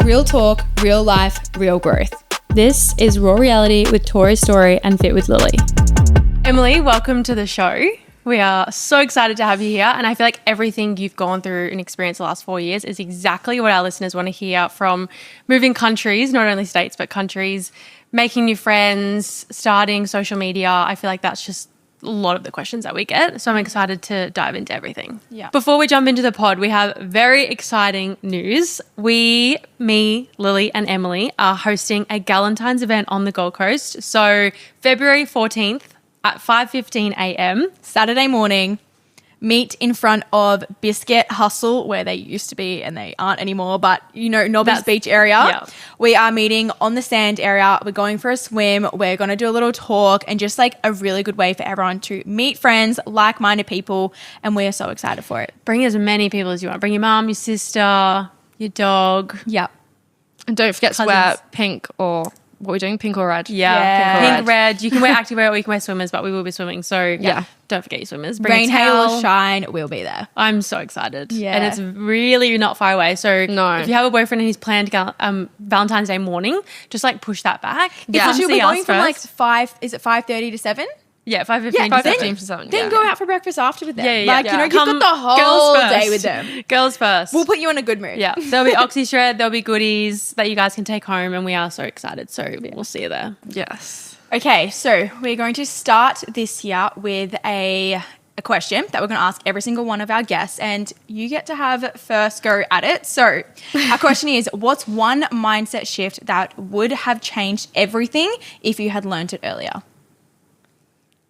Real talk, real life, real growth. This is Raw Reality with Tori Story and Fit with Lily. Emily, welcome to the show. We are so excited to have you here, and I feel like everything you've gone through and experienced the last 4 years is exactly what our listeners want to hear, from moving countries, not only states, but countries, making new friends, starting social media. I feel like that's just a lot of the questions that we get, so I'm excited to dive into everything. Yeah. Before we jump into the pod, we have very exciting news. Me, Lily and Emily are hosting a Galentine's event on the Gold Coast. So February 14th, at 5:15 a.m. Saturday morning, meet in front of Biscuit Hustle, where they used to be and they aren't anymore, but you know, Nobby's Beach area. Yeah. We are meeting on the sand area. We're going for a swim. We're going to do a little talk, and just like a really good way for everyone to meet friends, like-minded people, and we are so excited for it. Bring as many people as you want. Bring your mum, your sister, your dog. Yep. And don't forget to wear pink or... What are we doing? Pink or red? Yeah. Pink, red. You can wear activewear or you can wear swimmers, but we will be swimming. So yeah, don't forget your swimmers. Bring Rain, hail, or shine, we'll be there. I'm so excited. Yeah. And it's really not far away. So No. if you have a boyfriend and he's planned to go Valentine's Day morning, just like push that back. Yeah. Come We're see going us from like first. 5:30 to 7? Yeah, 5:15 Yeah, to 5:15 to 7. Then go out for breakfast after with them. Yeah. Like, you know, Come, you've got the whole girls day first. with them. Girls first. We'll put you in a good mood. Yeah, there'll be Oxy Shred, there'll be goodies that you guys can take home, and we are so excited. So we'll see you there. Yes. Okay, so we're going to start this year with a question that we're going to ask every single one of our guests, and you get to have first go at it. So our question is, what's one mindset shift that would have changed everything if you had learned it earlier?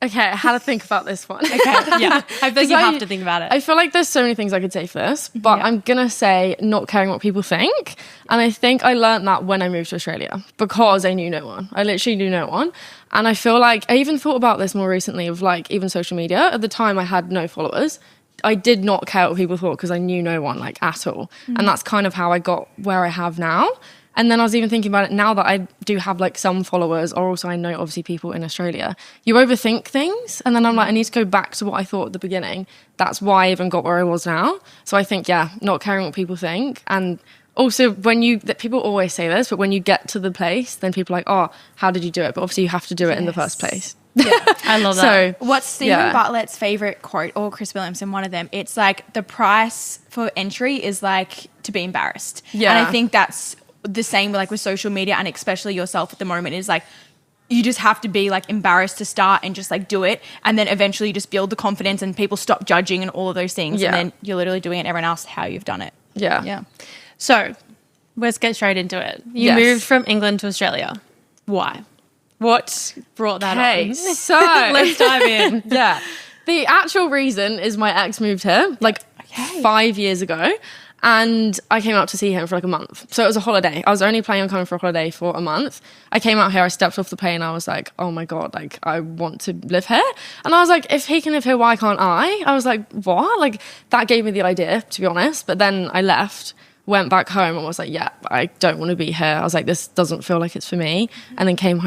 Okay, I had to think about this one. Okay, yeah. I feel like you have to think about it. I feel like there's so many things I could say for this, but I'm going to say not caring what people think. And I think I learned that when I moved to Australia because I knew no one. I literally knew no one. And I feel like I even thought about this more recently of like even social media. At the time I had no followers. I did not care what people thought because I knew no one like at all. And that's kind of how I got where I have now. And then I was even thinking about it now that I do have like some followers, or also I know obviously people in Australia. You overthink things, and then I'm like, I need to go back to what I thought at the beginning. That's why I even got where I was now. So I think, not caring what people think. And also people always say this, but when you get to the place, then people are like, oh, how did you do it? But obviously you have to do it in the first place. Yeah. I love that. So what's Stephen Bartlett's favorite quote, or Chris Williamson, one of them? It's like the price for entry is like to be embarrassed. Yeah. And I think that's the same like with social media, and especially yourself at the moment, is like you just have to be like embarrassed to start and just like do it, and then eventually you just build the confidence and people stop judging and all of those things, and then you're literally doing it everyone else how you've done it. Yeah. So let's get straight into it. You moved from England to Australia. Why? What brought that on? So Let's dive in. Yeah. The actual reason is my ex moved here like 5 years ago, and I came out to see him for like a month. So it was a holiday. I was only planning on coming for a holiday for a month. I came out here, I stepped off the plane, I was like, oh my God, like I want to live here. And I was like, if he can live here, why can't I? I was like, what? Like that gave me the idea, to be honest. But then I left, went back home and was like, yeah, I don't want to be here. I was like, this doesn't feel like it's for me. And then came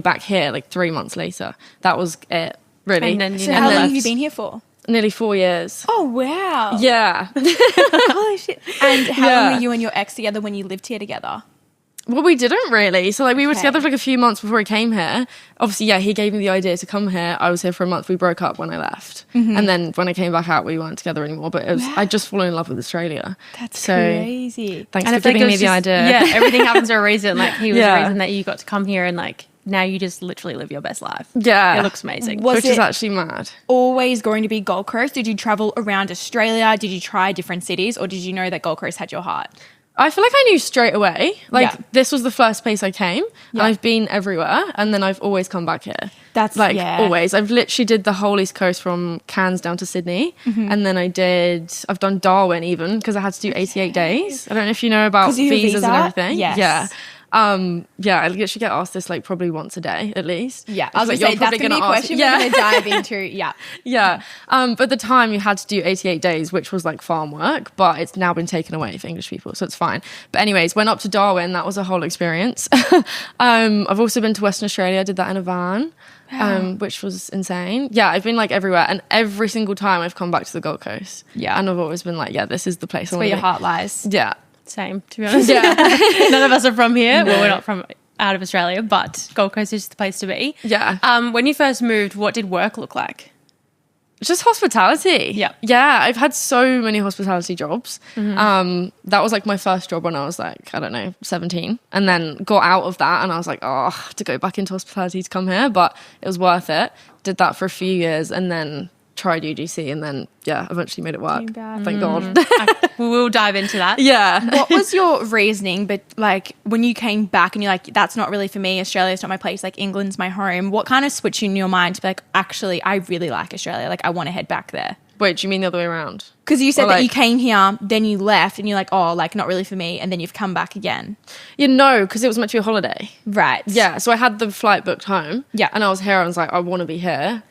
back here like 3 months later. That was it, really. And then So how long have you been here for? Nearly 4 years. Oh wow. Yeah. Holy shit. And how long were you and your ex together when you lived here together? Well, we didn't really. So, like, we were Okay. together for like a few months before he came here. Obviously, he gave me the idea to come here. I was here for a month. We broke up when I left. And then when I came back out, we weren't together anymore. But I just fallen in love with Australia. That's so, crazy. Thanks And I for feel like giving it me was the just- idea. Yeah, everything happens for a reason. Like he was Yeah. the reason that you got to come here, and like now you just literally live your best life. Yeah. It looks amazing. Was Which is it actually mad. always going to be Gold Coast? Did you travel around Australia? Did you try different cities, or did you know that Gold Coast had your heart? I feel like I knew straight away. Like, Yeah. this was the first place I came. Yeah. And I've been everywhere. And then I've always come back here. That's like yeah. always. I've literally did the whole East Coast from Cairns down to Sydney. And then I've done Darwin even because I had to do 88 days. I don't know if you know about 'Cause of your visas visa? and everything. Yes. Yeah. Yeah, I literally get asked this like probably once a day at least. Yeah, I was like, going to say, that's going to be a question we're going to dive into. Yeah. Yeah. But at the time you had to do 88 days, which was like farm work, but it's now been taken away for English people, so it's fine. But anyways, went up to Darwin. That was a whole experience. I've also been to Western Australia, did that in a van. Which was insane. Yeah, I've been like everywhere, and every single time I've come back to the Gold Coast. Yeah. And I've always been like, yeah, this is the place. Where your heart lies. Yeah. Same, to be honest. Yeah. None of us are from here. Well, we're not from out of Australia, but Gold Coast is the place to be. Yeah. When you first moved, what did work look like? Just hospitality. Yeah. Yeah, I've had so many hospitality jobs. That was like my first job when I was like, I don't know, 17. And then got out of that and I was like, oh, to go back into hospitality to come here. But it was worth it. Did that for a few years and then tried UGC and then, yeah, eventually made it work. Thank God. We will dive into that. Yeah. What was your reasoning, but like when you came back and you're like, that's not really for me, Australia's not my place, like England's my home, what kind of switched in your mind to be like, actually, I really like Australia, like I want to head back there? Wait, do you mean the other way around? Because you said Or that like- you came here, then you left and you're like, oh, like not really for me, and then you've come back again. Yeah, no, because it was meant to be a holiday. Right. Yeah, so I had the flight booked home. Yeah. And I was here, I was like, I want to be here.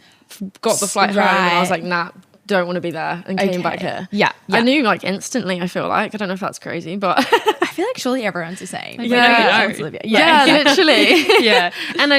Got the flight home and I was like, nah, don't want to be there, and came back here. Yeah. I knew like instantly, I feel like. I don't know if that's crazy, but I feel like surely everyone's the same. Yeah. Olivia. yeah, literally. Yeah. And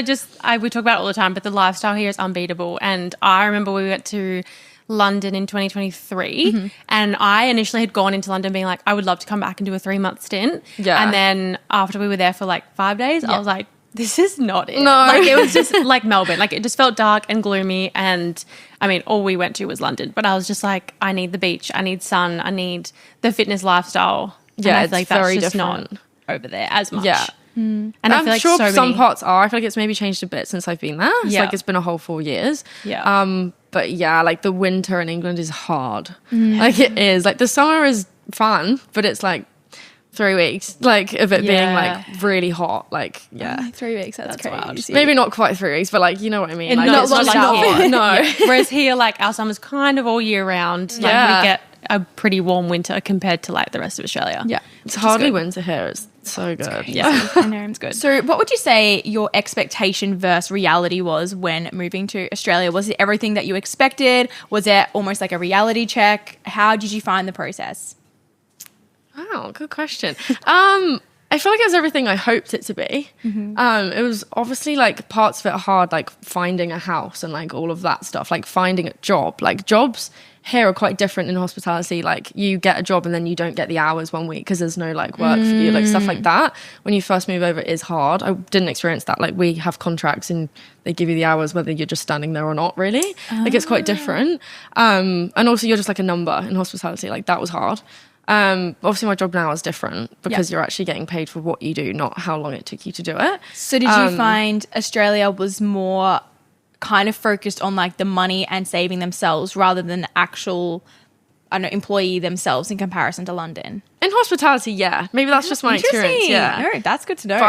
we talk about it all the time, but the lifestyle here is unbeatable. And I remember we went to London in 2023 and I initially had gone into London being like, I would love to come back and do a 3-month stint. Yeah. And then after we were there for like 5 days, I was like, this is not it. No. Like it was just like Melbourne. Like it just felt dark and gloomy. And I mean, all we went to was London. But I was just like, I need the beach. I need sun. I need the fitness lifestyle. Yeah, and I it's feel like that's very just different. not over there as much. Yeah. And I I'm feel like sure so some many, parts are. I feel like it's maybe changed a bit since I've been there. It's Yeah. like it's been a whole 4 years. Yeah. But yeah, like the winter in England is hard. Like it is. Like the summer is fun, but it's like 3 weeks, like of it being Yeah. like really hot. Like yeah. 3 weeks, that's wild. crazy. Maybe not quite 3 weeks, but like you know what I mean. And Like, not it's like just that here. No. Whereas here, like our summer's kind of all year round. Like Yeah. we get a pretty warm winter compared to like the rest of Australia. Yeah. It's hardly winter here. It's so good. Yeah. I know, it's good. So what would you say your expectation versus reality was when moving to Australia? Was it everything that you expected? Was it almost like a reality check? How did you find the process? Wow, good question. I feel like it was everything I hoped it to be. It was obviously like parts of it are hard, like finding a house and like all of that stuff, like finding a job. Like jobs here are quite different in hospitality. Like you get a job and then you don't get the hours 1 week because there's no like work for you, like stuff like that. When you first move over, it is hard. I didn't experience that. Like we have contracts and they give you the hours whether you're just standing there or not, really. Like it's quite different. And also you're just like a number in hospitality. Like that was hard. Obviously my job now is different because you're actually getting paid for what you do, not how long it took you to do it. So did you find Australia was more kind of focused on like the money and saving themselves rather than the actual, I don't know, employee themselves in comparison to London? In hospitality, yeah. Maybe that's just my experience. Yeah. No, that's good to know. But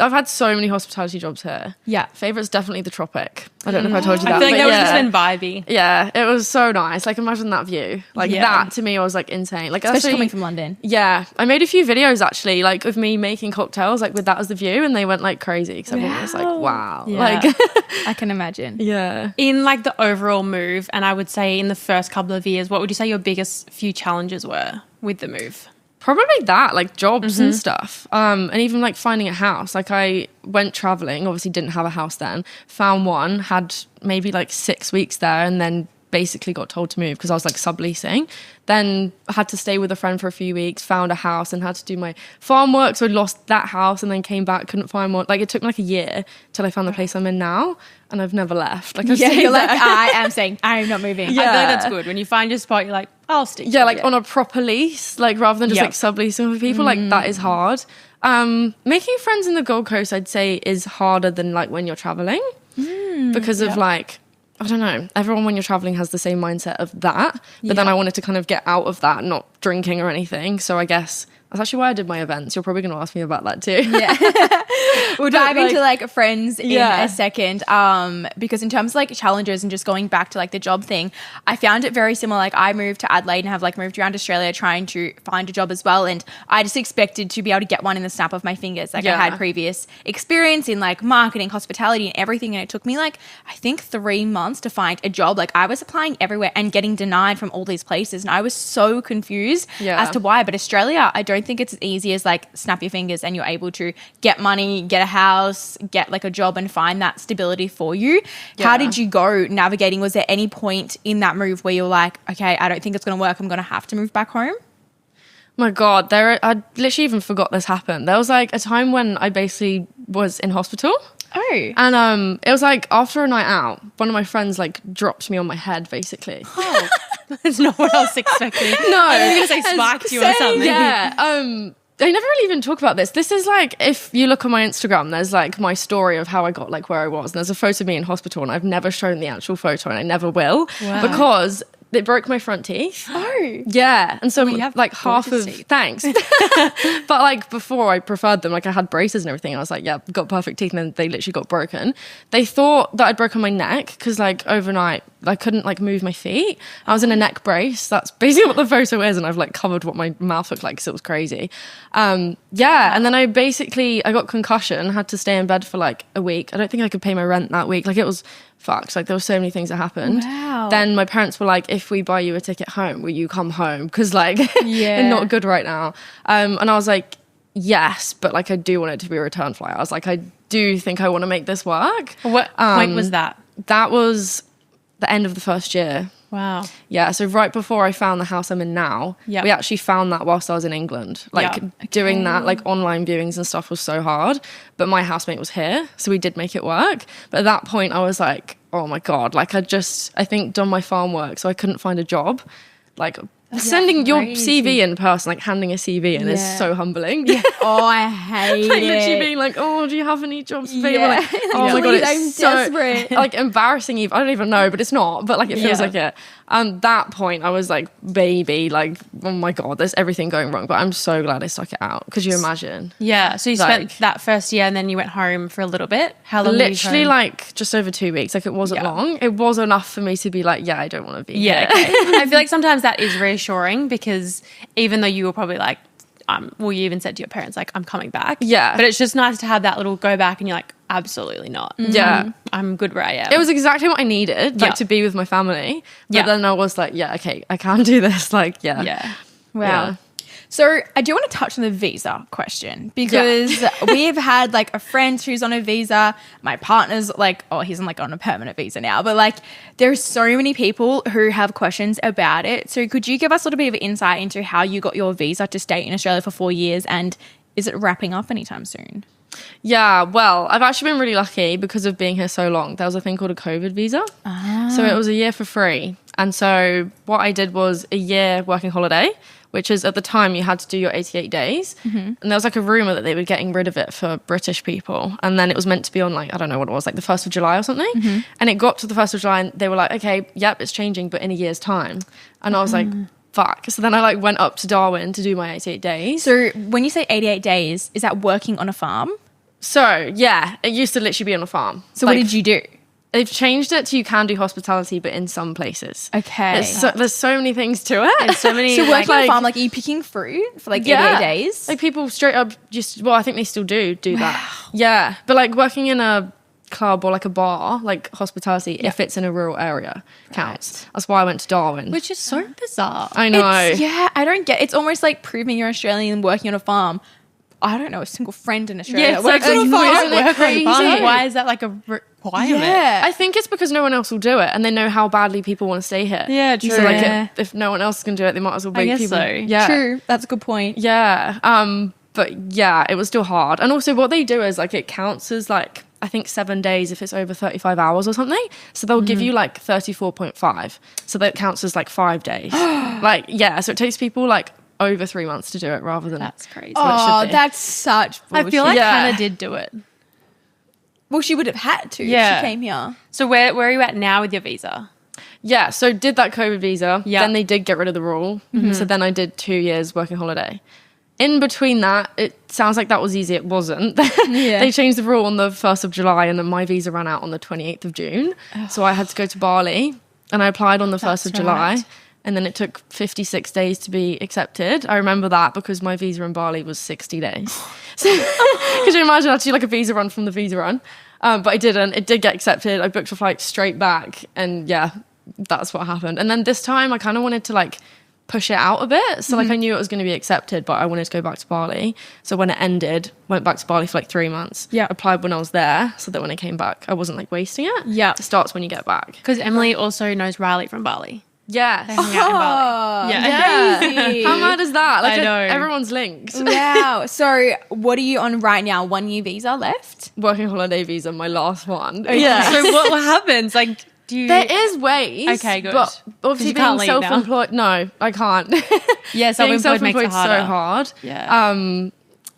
I've had so many hospitality jobs here. Yeah. Favorite's definitely the Tropic. I don't know if I told you that. I feel like but that was yeah. just been vibey. Yeah, it was so nice. Like imagine that view. Like Yeah. that to me was like insane. Like Especially actually- coming from London. Yeah, I made a few videos actually, like of me making cocktails, like with that as the view, and they went like crazy because everyone was like, "Wow!" Yeah. Like, I can imagine. yeah. In like the overall move, and I would say in the first couple of years, what would you say your biggest few challenges were with the move? Probably that, like jobs and stuff. And even like finding a house. Like I went traveling, obviously didn't have a house then, found one, had maybe like 6 weeks there, and then basically got told to move because I was like subleasing. Then had to stay with a friend for a few weeks, found a house and had to do my farm work. So I lost that house and then came back, couldn't find one. Like it took me like a year till I found the place I'm in now, and I've never left. Like I've Yeah, stayed you're like, there. I am saying, I am not moving. I feel like Yeah. that's good. When you find your spot, you're like, I'll stick. Yeah, to like it. on a proper lease, like rather than just Yeah. like subleasing with people, like that is hard. Making friends in the Gold Coast, I'd say, is harder than like when you're traveling because of like, I don't know, everyone when you're traveling has the same mindset of that. But then I wanted to kind of get out of that, not drinking or anything. So I guess That's actually why I did my events. You're probably going to ask me about that too. Yeah. We'll dive into like friends in Yeah. a second. Because in terms of like challenges and just going back to like the job thing, I found it very similar. Like I moved to Adelaide and have like moved around Australia trying to find a job as well. And I just expected to be able to get one in the snap of my fingers. Like I had previous experience in like marketing, hospitality and everything. And it took me like, I think 3 months to find a job. Like I was applying everywhere and getting denied from all these places. And I was so confused as to why. But Australia, I don't think it's as easy as like snap your fingers and you're able to get money, get a house, get like a job and find that stability for you. How did you go navigating? Was there any point in that move where you're like, okay, I don't think it's going to work. I'm going to have to move back home? My God, I literally even forgot this happened. There was like a time when I basically was in hospital. Oh. And it was like after a night out, one of my friends like dropped me on my head basically. Oh, that's not what I was expecting. No. I was going to say spiked you or something. Yeah. I never really even talk about this. This is like, if you look on my Instagram, there's like my story of how I got like where I was. And there's a photo of me in hospital and I've never shown the actual photo and I never will. Wow. Because it broke my front teeth. Oh. Yeah. And so you have like half of, gorgeous teeth. thanks. But like before I preferred them, like I had braces and everything. I was like, yeah, got perfect teeth. And then they literally got broken. They thought that I'd broken my neck because like overnight I couldn't like move my feet. I was in a neck brace. That's basically what the photo is. And I've like covered what my mouth looked like because it was crazy. Yeah. And then I got concussion, had to stay in bed for like a week. I don't think I could pay my rent that week. Like it was fucked. Like there were so many things that happened. Wow. Then my parents were like, if we buy you a ticket home, will you come home? Because like they're not good right now. And I was like, yes, but like I do want it to be a return flight. I was like, I do think I want to make this work. What point was that? That was the end of the first year. Wow. Yeah, so right before I found the house I'm in now, we actually found that whilst I was in England. Like doing that, like online viewings and stuff was so hard, but my housemate was here, so we did make it work. But at that point I was like, oh my God, like I think done my farm work, so I couldn't find a job. Like sending your CV in person, like handing a CV in is so humbling. Yeah. Oh, I hate like it. literally being like, oh, do you have any jobs available? Yeah. Like, oh my God, it's I'm so desperate. like embarrassing. Even I don't even know, but it's not. But like it feels like it. That point, I was like, baby, like, oh my God, there's everything going wrong. But I'm so glad I stuck it out. Could you imagine? Yeah. So you spent that first year and then you went home for a little bit. How long? Literally like just over 2 weeks. Like it wasn't long. It was enough for me to be like, yeah, I don't want to be here. Okay. I feel like sometimes that is reassuring because even though you were probably like, well, you even said to your parents, like, I'm coming back. Yeah. But it's just nice to have that little go back and you're like, absolutely not. Yeah. I'm good where I am. It was exactly what I needed, like to be with my family. But then I was like, yeah, okay, I can't do this. Like, Yeah. Wow. Yeah. So I do want to touch on the visa question because we've had like a friend who's on a visa. My partner's like, oh, he's on a permanent visa now. But like there's so many people who have questions about it. So could you give us a little bit of insight into how you got your visa to stay in Australia for 4 years and is it wrapping up anytime soon? Yeah, well, I've actually been really lucky because of being here so long. There was a thing called a COVID visa. So it was a year for free. And so what I did was a year working holiday, which is at the time you had to do your 88 days. And there was like a rumour that they were getting rid of it for British people. And then it was meant to be on like, I don't know what it was, like the 1st of July or something. And it got to the 1st of July and they were like, okay, yep, it's changing, but in a year's time. And I was like, fuck. So then I like went up to Darwin to do my 88 days. So when you say 88 days, is that working on a farm? So yeah, it used to literally be on a farm. So what did you do? They've changed it to you can do hospitality, but in some places. Okay. There's so many things to it. There's so many. So working on a farm, like are you picking fruit for like 88 days? Like people straight up just, well, I think they still do that. Yeah. But like working in a club or like a bar, like hospitality, if it's in a rural area, counts. That's why I went to Darwin. Which is so bizarre. I know. I don't get it's almost like proving you're Australian and working on a farm. I don't know a single friend in Australia that works on a farm. Isn't it crazy? Why is that like a requirement? Yeah. I think it's because no one else will do it and they know how badly people want to stay here. Yeah, true. So like if no one else can do it, they might as well make people. So. Yeah. True. That's a good point. Yeah. But yeah, it was still hard. And also what they do is like it counts as like I think 7 days if it's over 35 hours or something. So they'll give you like 34.5. So that counts as like 5 days. Like, yeah. So it takes people like over 3 months to do it rather than That's crazy. Oh, that's such bullshit. I feel like Hannah did do it. Well, she would have had to. Yeah. She came here. So where are you at now with your visa? Yeah, so did that COVID visa. Yeah. Then they did get rid of the rule. So then I did 2 years working holiday. in between that, it sounds like that was easy. It wasn't. They changed the rule on the 1st of July, and then my visa ran out on the 28th of June. So I had to go to Bali, and I applied on the 1st of July. And then it took 56 days to be accepted. I remember that because my visa in Bali was 60 days. So could you imagine I had to do like a visa run from the visa run? But I didn't. It did get accepted. I booked a flight straight back, and yeah, that's what happened. And then this time I kind of wanted to like push it out a bit. So like I knew it was going to be accepted, but I wanted to go back to Bali. So when it ended, went back to Bali for like 3 months. Yeah. Applied when I was there so that when I came back, I wasn't like wasting it. Yeah. It starts when you get back. Because Emily also knows Riley from Bali. Yes. They hung out in Bali. Yeah. How mad is that? Like I know. Everyone's linked. Wow. So what are you on right now? 1 year visa left? Working holiday visa, my last one. Yeah. So what happens? Like, do you... There is ways. Okay, good. But obviously You can't being leave now. self-employed, no, I can't. Yeah, Being self-employed makes it is harder. so hard. Yeah.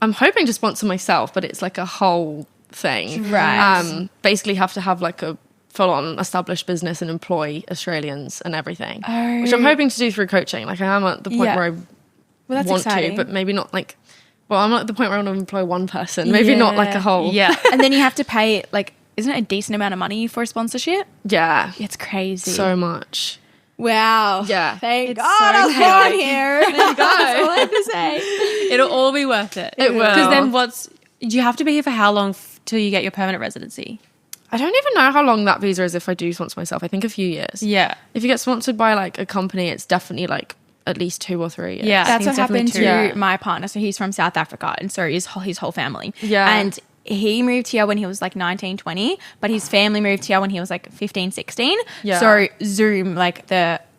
I'm hoping to sponsor myself, but it's like a whole thing. Right. Basically have to have like a full-on established business and employ Australians and everything, which I'm hoping to do through coaching. Like I am at the point where I that's want exciting. to, but maybe not like, well, I'm at the point where I want to employ one person, maybe not like a whole. Yeah. And then you have to pay like, isn't it a decent amount of money for a sponsorship? Yeah. It's crazy. So much. Wow. Yeah. Thank It's God so I was chaotic. born here. There you go. That's all I have to say. It'll all be worth it. It will. Because then do you have to be here for how long till you get your permanent residency? I don't even know how long that visa is if I do sponsor myself. I think a few years. Yeah. If you get sponsored by like a company, it's definitely like at least 2 or 3 years. Yeah. I That's think what it's definitely happened to true. my partner. So he's from South Africa, and so is his whole family. Yeah. And he moved here when he was like 19, 20, but his family moved here when he was like 15, 16. Yeah. So Zoom, like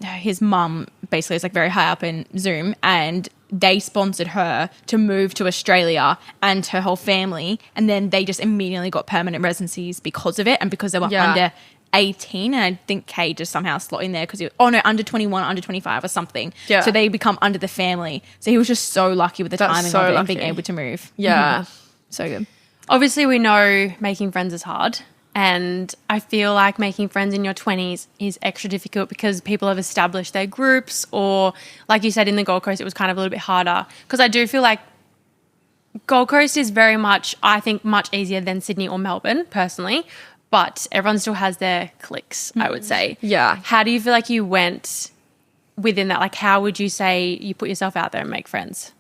his mum basically is like very high up in Zoom, and they sponsored her to move to Australia and her whole family. And then they just immediately got permanent residencies because of it, and because they were under 18, and I think Kay just somehow slot in there because under 21, under 25 or something. Yeah. So they become under the family. So he was just so lucky with the That's timing so of it and lucky. being able to move. Yeah. So good. Obviously, we know making friends is hard. And I feel like making friends in your 20s is extra difficult because people have established their groups, or like you said, in the Gold Coast, it was kind of a little bit harder. Because I do feel like Gold Coast is very much, I think, much easier than Sydney or Melbourne, personally. But everyone still has their cliques, I would say. Yeah. How do you feel like you went within that? Like, how would you say you put yourself out there and make friends?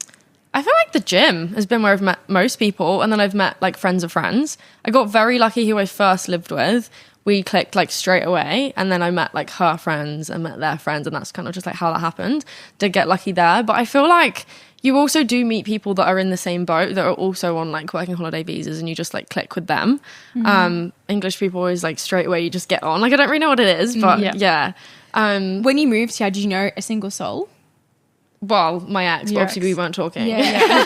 I feel like the gym has been where I've met most people, and then I've met like friends of friends. I got very lucky who I first lived with. We clicked like straight away, and then I met like her friends and met their friends, and that's kind of just like how that happened. Did get lucky there, but I feel like you also do meet people that are in the same boat that are also on like working holiday visas, and you just like click with them. English people always like straight away you just get on. Like I don't really know what it is, but yeah. When you moved here, did you know a single soul? Well, my ex, but obviously we weren't talking. Yeah.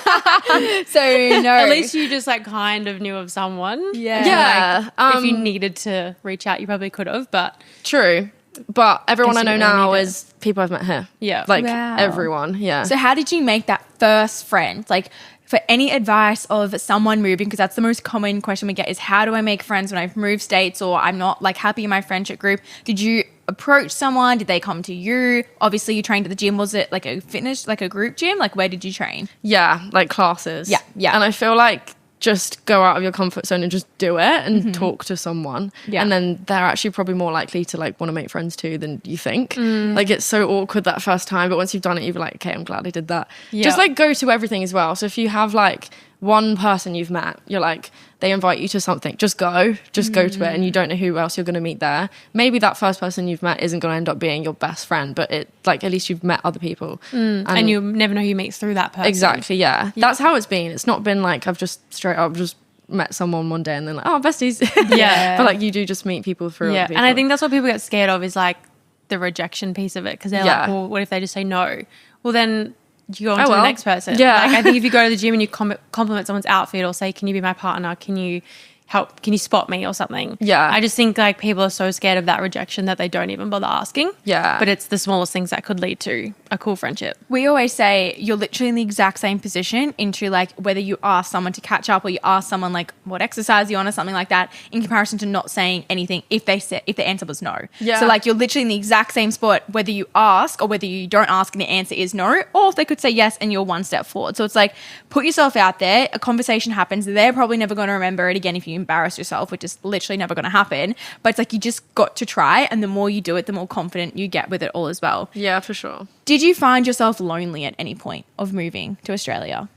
So no. At least you just like kind of knew of someone. Yeah. Yeah. If you needed to reach out, you probably could have, but True. But everyone I Guess know you don't now need it. is people I've met here. Yeah. Like Wow. everyone. Yeah. So how did you make that first friend? Like, for any advice of someone moving, because that's the most common question we get is how do I make friends when I've moved states or I'm not like happy in my friendship group? Did you approach someone? Did they come to you? Obviously you trained at the gym. Was it like a fitness, like a group gym? Like where did you train? Yeah, like classes. Yeah. And I feel like just go out of your comfort zone and just do it and talk to someone. Yeah. And then they're actually probably more likely to like want to make friends too than you think. Like it's so awkward that first time, but once you've done it, you're like, okay, I'm glad I did that. Yeah. Just like go to everything as well. So if you have like one person you've met, you're like, they invite you to something, just go to it, and you don't know who else you're going to meet there. Maybe that first person you've met isn't going to end up being your best friend, but it like at least you've met other people. and you never know who makes through that person. Exactly, yeah. That's how it's been. It's not been like I've just straight up just met someone one day and then like, oh, besties. Yeah. But like you do just meet people through Yeah. other people. And I think that's what people get scared of is like the rejection piece of it because they're Yeah. like, well, what if they just say no? Well, then you go on to the well. next person. Yeah. Like I think if you go to the gym and you compliment someone's outfit or say, can you be my partner? Can you help, can you spot me or something? Yeah. I just think like people are so scared of that rejection that they don't even bother asking. Yeah. But it's the smallest things that could lead to a cool friendship. We always say you're literally in the exact same position into like whether you ask someone to catch up or you ask someone like what exercise you on or something like that, in comparison to not saying anything if the answer was no. Yeah. So like you're literally in the exact same spot whether you ask or whether you don't ask and the answer is no, or if they could say yes and you're one step forward. So it's like put yourself out there, a conversation happens, they're probably never going to remember it again if you embarrass yourself, which is literally never going to happen. But it's like you just got to try, and the more you do it, the more confident you get with it all as well. Yeah, for sure. Did you find yourself lonely at any point of moving to Australia?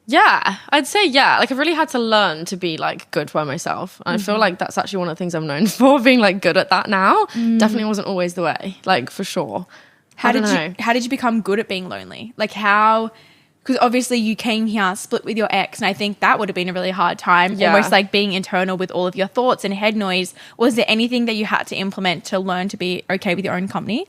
Yeah, I'd say yeah. Like I've really had to learn to be like good by myself. And I feel like that's actually one of the things I'm known for, being like good at that now. Definitely wasn't always the way, like for sure. How did you become good at being lonely? Like how, because obviously you came here, split with your ex, and I think that would have been a really hard time, almost like being internal with all of your thoughts and head noise. Was there anything that you had to implement to learn to be okay with your own company?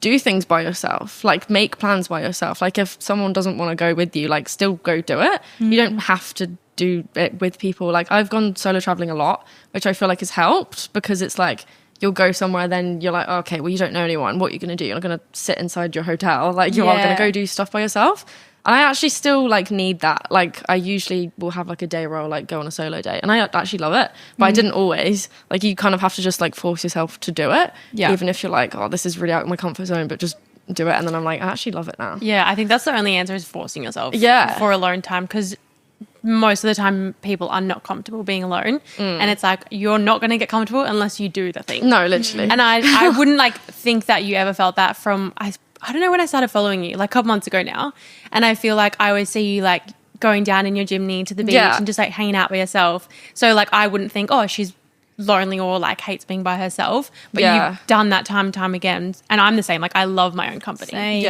Do things by yourself, like make plans by yourself. Like if someone doesn't want to go with you, like still go do it. You don't have to do it with people. Like I've gone solo traveling a lot, which I feel like has helped, because it's like you'll go somewhere, then you're like, oh, okay, well, you don't know anyone. What are you going to do? You're not going to sit inside your hotel. Like you are going to go do stuff by yourself. And I actually still like need that. Like I usually will have like a day where I'll like go on a solo day, and I actually love it, but I didn't always. Like you kind of have to just like force yourself to do it. Yeah. Even if you're like, oh, this is really out of my comfort zone, but just do it. And then I'm like, I actually love it now. Yeah, I think that's the only answer, is forcing yourself for alone time, because most of the time people are not comfortable being alone, and it's like you're not going to get comfortable unless you do the thing. No, literally. And I wouldn't like think that you ever felt that from I don't know when I started following you, like a couple months ago now, and I feel like I always see you like going down in your Jimny to the beach and just like hanging out by yourself. So like I wouldn't think, oh, she's lonely or like hates being by herself, but you've done that time and time again. And I'm the same. Like I love my own company. Same.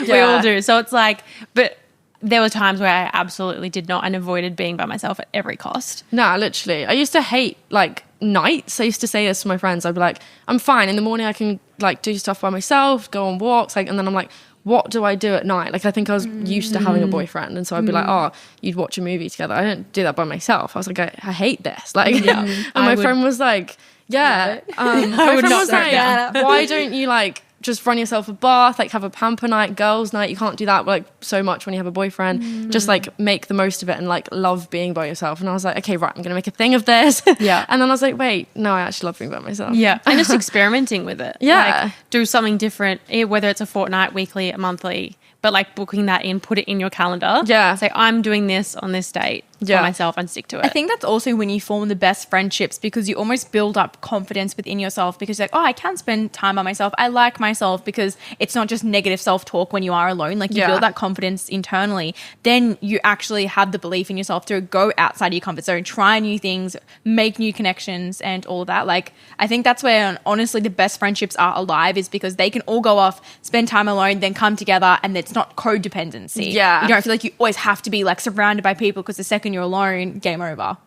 We all do. So it's like, but there were times where I absolutely did not and avoided being by myself at every cost. Nah, literally. I used to hate like nights. I used to say this to my friends. I'd be like, I'm fine. In the morning I can like do stuff by myself, go on walks, like, and then I'm like, what do I do at night? Like I think I was used to having a boyfriend, and so I'd be like, oh, you'd watch a movie together. I don't do that by myself. I was like, I hate this. Like, and my friend was like, my friend was like, why don't you like just run yourself a bath, like have a pamper night, girls night? You can't do that like so much when you have a boyfriend. Just like make the most of it and like love being by yourself. And I was like, okay, right, I'm gonna make a thing of this. And then I was like, wait, no, I actually love being by myself. And just experimenting with it. Like, do something different, whether it's a fortnight, weekly, monthly, but like booking that in, put it in your calendar. Say, I'm doing this on this date for myself, and stick to it. I think that's also when you form the best friendships, because you almost build up confidence within yourself, because you're like, oh, I can spend time by myself. I like myself, because it's not just negative self-talk when you are alone. Like you build that confidence internally. Then you actually have the belief in yourself to go outside your comfort zone, try new things, make new connections and all that. Like I think that's where honestly the best friendships are alive, is because they can all go off, spend time alone, then come together, and it's not codependency. You don't feel like you always have to be like surrounded by people, because the second you're alone, game over.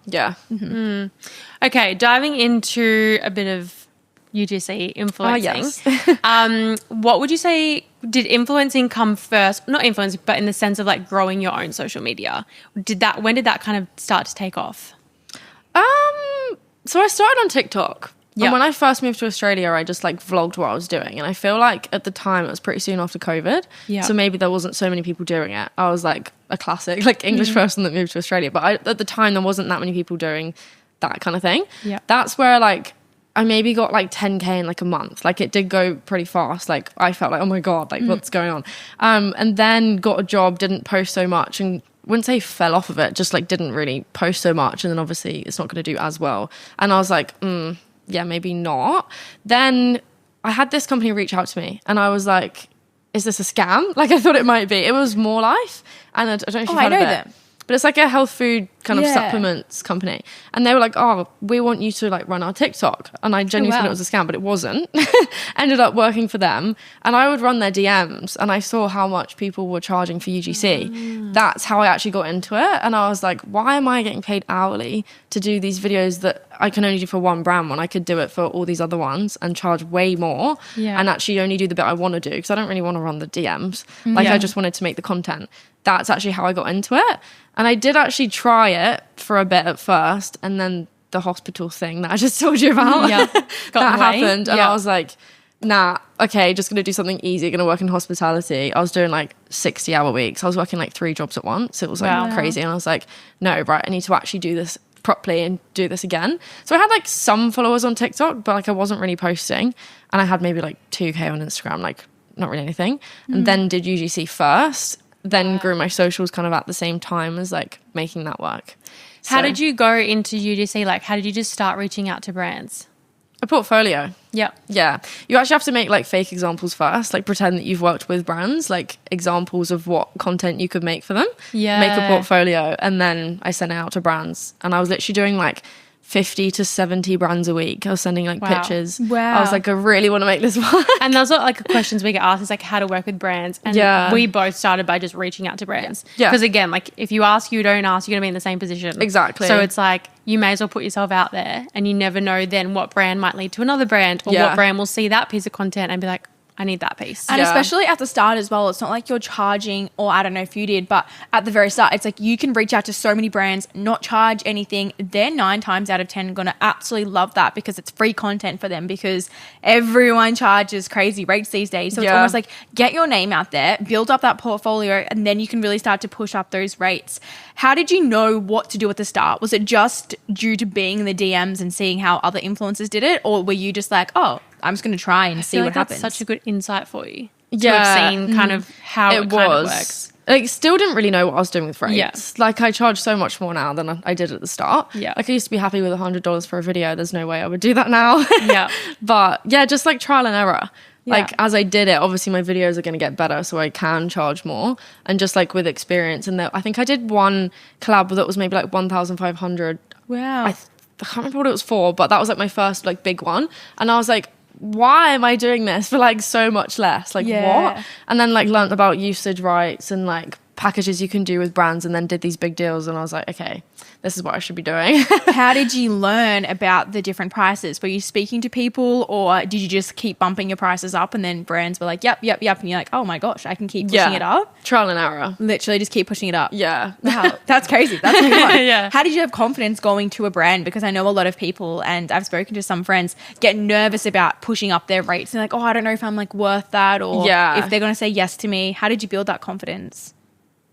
Okay, diving into a bit of UGC influencing. What would you say, did influencing come first? Not influencing, but in the sense of like growing your own social media. When did that kind of start to take off? So I started on TikTok. And when I first moved to Australia, I just like vlogged what I was doing. And I feel like at the time it was pretty soon after COVID. So maybe there wasn't so many people doing it. I was like a classic like English person that moved to Australia. But at the time there wasn't that many people doing that kind of thing. That's where like I maybe got like 10K in like a month. Like it did go pretty fast. Like I felt like, oh my God, like what's going on? And then got a job, didn't post so much, and wouldn't say fell off of it, just like didn't really post so much. And then obviously it's not going to do as well. And I was like, yeah, maybe not. Then I had this company reach out to me, and I was like, is this a scam? Like I thought it might be. It was More Life, and I don't know if you've heard of it. Them. But it's like a health food kind of supplements company. And they were like, oh, we want you to like run our TikTok. And I genuinely thought it was a scam, but it wasn't. Ended up working for them. And I would run their DMs, and I saw how much people were charging for UGC. That's how I actually got into it. And I was like, why am I getting paid hourly to do these videos that I can only do for one brand when I could do it for all these other ones and charge way more and actually only do the bit I want to do, because I don't really want to run the DMs. Like I just wanted to make the content. That's actually how I got into it. And I did actually try it for a bit at first, and then the hospital thing that I just told you about, that happened, and I was like, nah, okay, just gonna do something easy, gonna work in hospitality. I was doing like 60-hour weeks. I was working like 3 jobs at once. It was like crazy, and I was like, no, right, I need to actually do this properly and do this again. So I had like some followers on TikTok, but like I wasn't really posting, and I had maybe like 2K on Instagram, like not really anything. And then did UGC first, then grew my socials kind of at the same time as like making that work. How did you go into UGC? Like, how did you just start reaching out to brands? A portfolio. Yeah. Yeah. You actually have to make like fake examples first, like pretend that you've worked with brands, like examples of what content you could make for them. Yeah. Make a portfolio, and then I sent it out to brands, and I was literally doing like 50 to 70 brands a week. I was sending like pictures. Wow. I was like, I really want to make this work. And those are like questions we get asked, is like how to work with brands. And we both started by just reaching out to brands. Yeah. Because again, like if you ask, you don't ask, you're going to be in the same position. Exactly. So it's like you may as well put yourself out there, and you never know then what brand might lead to another brand, or what brand will see that piece of content and be like, I need that piece. And especially at the start as well, it's not like you're charging, or I don't know if you did, but at the very start, it's like you can reach out to so many brands, not charge anything. They're 9 times out of 10 going to absolutely love that, because it's free content for them, because everyone charges crazy rates these days. So it's almost like get your name out there, build up that portfolio, and then you can really start to push up those rates. How did you know what to do at the start? Was it just due to being in the DMs and seeing how other influencers did it? Or were you just like, oh, I'm just going to try and see what happens? That's such a good insight for you. To have seen kind of how it kind of works. Like, still didn't really know what I was doing with rates. Yeah. Like, I charge so much more now than I did at the start. Yeah. Like, I used to be happy with $100 for a video. There's no way I would do that now. Yeah. But yeah, just like trial and error. Like, as I did it, obviously my videos are going to get better, so I can charge more. And just like with experience. And I think I did one collab that was maybe like 1,500. Wow. I can't remember what it was for, but that was like my first like big one. And I was like, why am I doing this for like so much less? Like what? And then like learnt about usage rights and like packages you can do with brands, and then did these big deals, and I was like, okay, this is what I should be doing. How did you learn about the different prices? Were you speaking to people, or did you just keep bumping your prices up, and then brands were like, yep, and you're like, oh my gosh, I can keep pushing it up? Trial and error. Literally just keep pushing it up. Yeah. Wow, that's crazy. That's a good one. Yeah. How did you have confidence going to a brand? Because I know a lot of people, and I've spoken to some friends, get nervous about pushing up their rates. They're like, oh, I don't know if I'm like worth that, or if they're going to say yes to me. How did you build that confidence?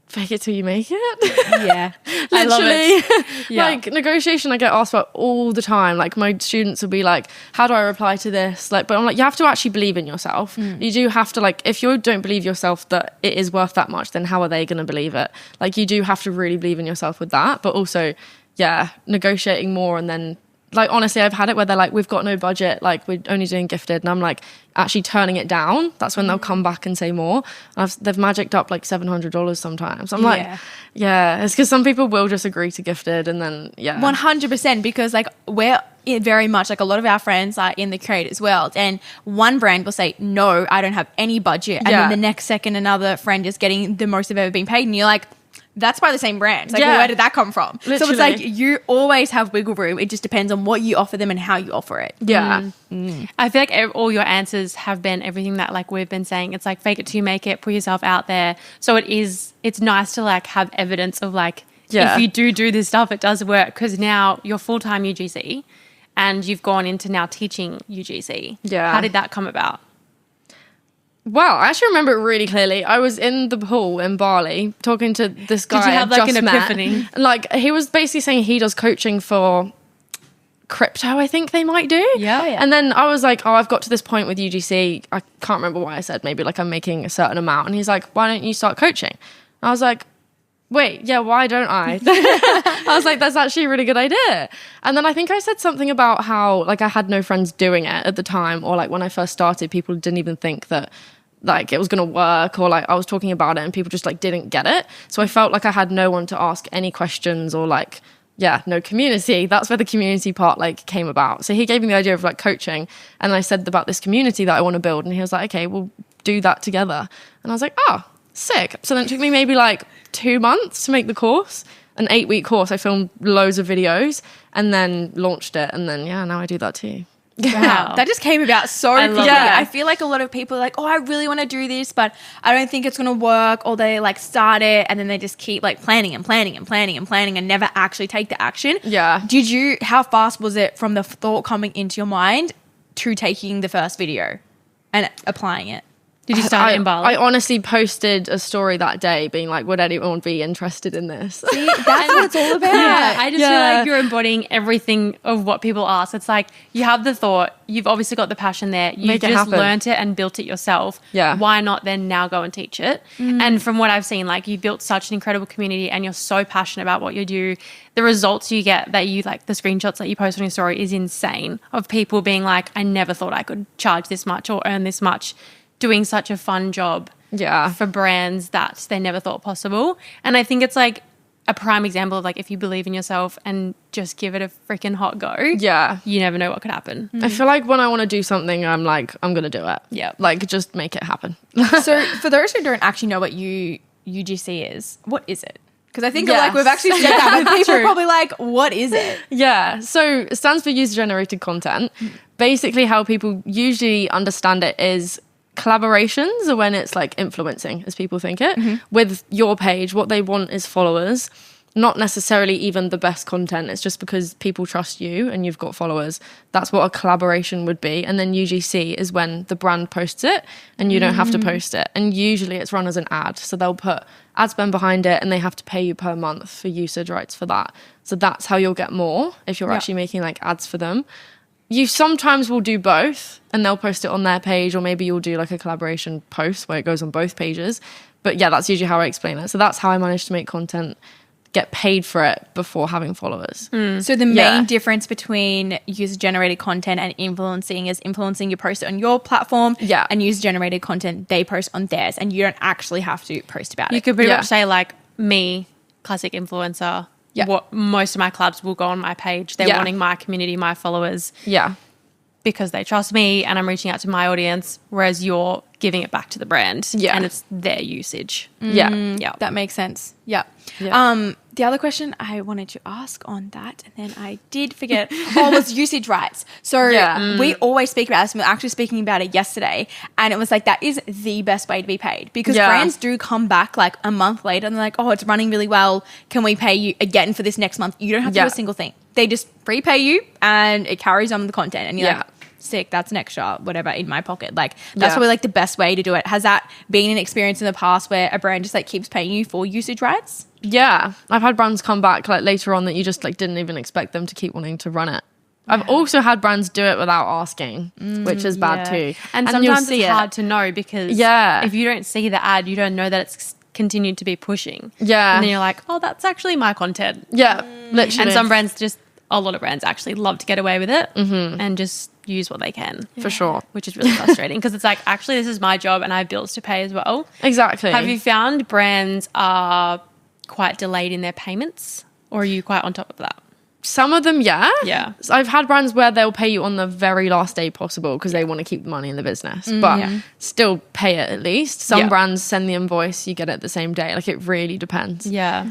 Fake it till you make it. Yeah. I love it. Yeah. Like negotiation, I get asked about all the time. Like my students will be like, how do I reply to this? Like, but I'm like, you have to actually believe in yourself. You do have to, like, if you don't believe yourself that it is worth that much, then how are they going to believe it? Like, you do have to really believe in yourself with that. But also, negotiating more, and then like, honestly, I've had it where they're like, we've got no budget, like we're only doing gifted, and I'm like actually turning it down. That's when they'll come back and say more. They've magicked up like $700 sometimes. I'm like, it's because some people will just agree to gifted, and then 100%, because like we're very much like, a lot of our friends are in the creators world, and one brand will say, no, I don't have any budget, and then the next second another friend is getting the most they've ever been paid, and you're like, that's by the same brand. Like, well, where did that come from? Literally. So it's like you always have wiggle room. It just depends on what you offer them and how you offer it. Yeah. I feel like all your answers have been everything that like we've been saying. It's like fake it till you make it, put yourself out there. So it's nice to like have evidence of like, if you do this stuff, it does work, because now you're full-time UGC and you've gone into now teaching UGC. Yeah. How did that come about? Wow, I actually remember it really clearly. I was in the pool in Bali talking to this guy. Did you have like an epiphany? Like, he was basically saying he does coaching for crypto, I think they might do. Yeah. And then I was like, oh, I've got to this point with UGC. I can't remember what I said. Maybe like I'm making a certain amount. And he's like, why don't you start coaching? And I was like, wait, why don't I? I was like, that's actually a really good idea. And then I think I said something about how like I had no friends doing it at the time, or like when I first started, people didn't even think that like it was going to work, or like I was talking about it and people just like didn't get it. So I felt like I had no one to ask any questions, or like, no community. That's where the community part like came about. So he gave me the idea of like coaching, and I said about this community that I want to build, and he was like, okay, we'll do that together. And I was like, oh, sick. So then it took me maybe like 2 months to make the course, an 8-week course. I filmed loads of videos and then launched it, and then now I do that too. Wow. That just came about so love quickly. that. I feel like a lot of people are like, oh, I really want to do this, but I don't think it's going to work. Or they like start it and then they just keep like planning and never actually take the action. Yeah. How fast was it from the thought coming into your mind to taking the first video and applying it? Did you start it in Bali? I honestly posted a story that day being like, would anyone be interested in this? See, that's what it's all about. Yeah, I just feel like you're embodying everything of what people ask. It's like you have the thought, you've obviously got the passion there, you've Make it just happen. learnt it and built it yourself. Yeah. Why not then now go and teach it? And from what I've seen, like you built such an incredible community and you're so passionate about what you do. The results you get that you like, the screenshots that you post on your story is insane of people being like, I never thought I could charge this much or earn this much, doing such a fun job for brands that they never thought possible. And I think it's like a prime example of like if you believe in yourself and just give it a freaking hot go, you never know what could happen. I feel like when I want to do something, I'm like, I'm going to do it. Yeah. Like, just make it happen. So for those who don't actually know what UGC is, what is it? Because I think Yes. like we've actually said that, but people are probably like, what is it? Yeah. So it stands for user-generated content. Basically, how people usually understand it is collaborations are when it's like influencing, as people think it, with your page. What they want is followers, not necessarily even the best content. It's just because people trust you and you've got followers. That's what a collaboration would be. And then UGC is when the brand posts it and you don't have to post it. And usually it's run as an ad. So they'll put ad spend behind it and they have to pay you per month for usage rights for that. So that's how you'll get more if you're actually making like ads for them. You sometimes will do both and they'll post it on their page, or maybe you'll do like a collaboration post where it goes on both pages. But yeah, that's usually how I explain it. So that's how I managed to make content, get paid for it before having followers. So the main difference between user-generated content and influencing is influencing you post it on your platform, and user-generated content they post on theirs, and you don't actually have to post about it. You could pretty much say like me, classic influencer. What most of my collabs will go on my page. They're wanting my community, my followers. Yeah. Because they trust me and I'm reaching out to my audience, whereas you're giving it back to the brand. Yeah. And it's their usage. Yeah, that makes sense. Yeah. The other question I wanted to ask on that, and then I did forget, was usage rights. So we always speak about this, and we were actually speaking about it yesterday, and it was like that is the best way to be paid, because brands do come back like a month later and they're like, oh, it's running really well. Can we pay you again for this next month? You don't have to do a single thing. They just prepay you and it carries on the content, and you're like, sick, that's an extra whatever in my pocket. Like that's probably like the best way to do it. Has that been an experience in the past where a brand just like keeps paying you for usage rights? Yeah, I've had brands come back like later on that you just like didn't even expect them to keep wanting to run it. I've also had brands do it without asking, which is bad too. And sometimes it's hard to know because if you don't see the ad, you don't know that it's continued to be pushing. Yeah. And then you're like, oh, that's actually my content. Yeah, literally. And some brands a lot of brands actually love to get away with it and just use what they can. For sure. Which is really frustrating because it's like, actually, this is my job and I have bills to pay as well. Exactly. Have you found brands are quite delayed in their payments, or are you quite on top of that? Some of them, yeah. Yeah. So I've had brands where they'll pay you on the very last day possible because they want to keep the money in the business, but still pay it at least. Some brands send the invoice, you get it the same day. Like, it really depends. Yeah.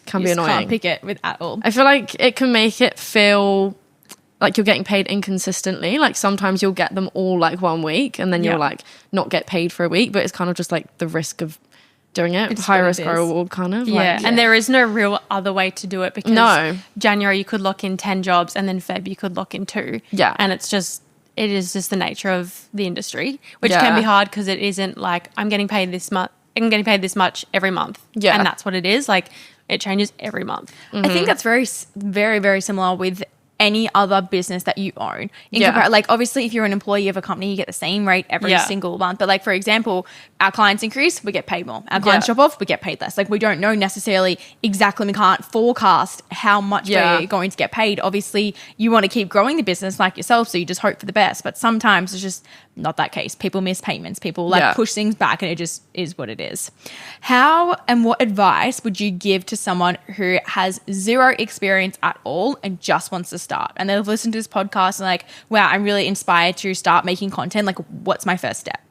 Can You be just annoying. can't pick it with at all. I feel like it can make it feel like you're getting paid inconsistently. Like sometimes you'll get them all like 1 week and then you'll like not get paid for a week, but it's kind of just like the risk of doing it. High risk, high reward kind of. Yeah. And there is no real other way to do it because January you could lock in 10 jobs and then Feb you could lock in 2. Yeah. And it is just the nature of the industry, which can be hard because it isn't like I'm getting paid this month. I'm getting paid this much every month. Yeah. And that's what it is. Like it changes every month. I think that's very, very, very similar with any other business that you own. Like obviously if you're an employee of a company, you get the same rate every single month. But like, for example, our clients increase, we get paid more. Our clients drop off, we get paid less. Like we don't know necessarily exactly, we can't forecast how much we're going to get paid. Obviously you want to keep growing the business like yourself, so you just hope for the best. But sometimes it's just not that case. People miss payments. People like push things back, and it just is what it is. How and what advice would you give to someone who has zero experience at all and just wants to start? And they've listened to this podcast and like, wow, I'm really inspired to start making content. Like, what's my first step?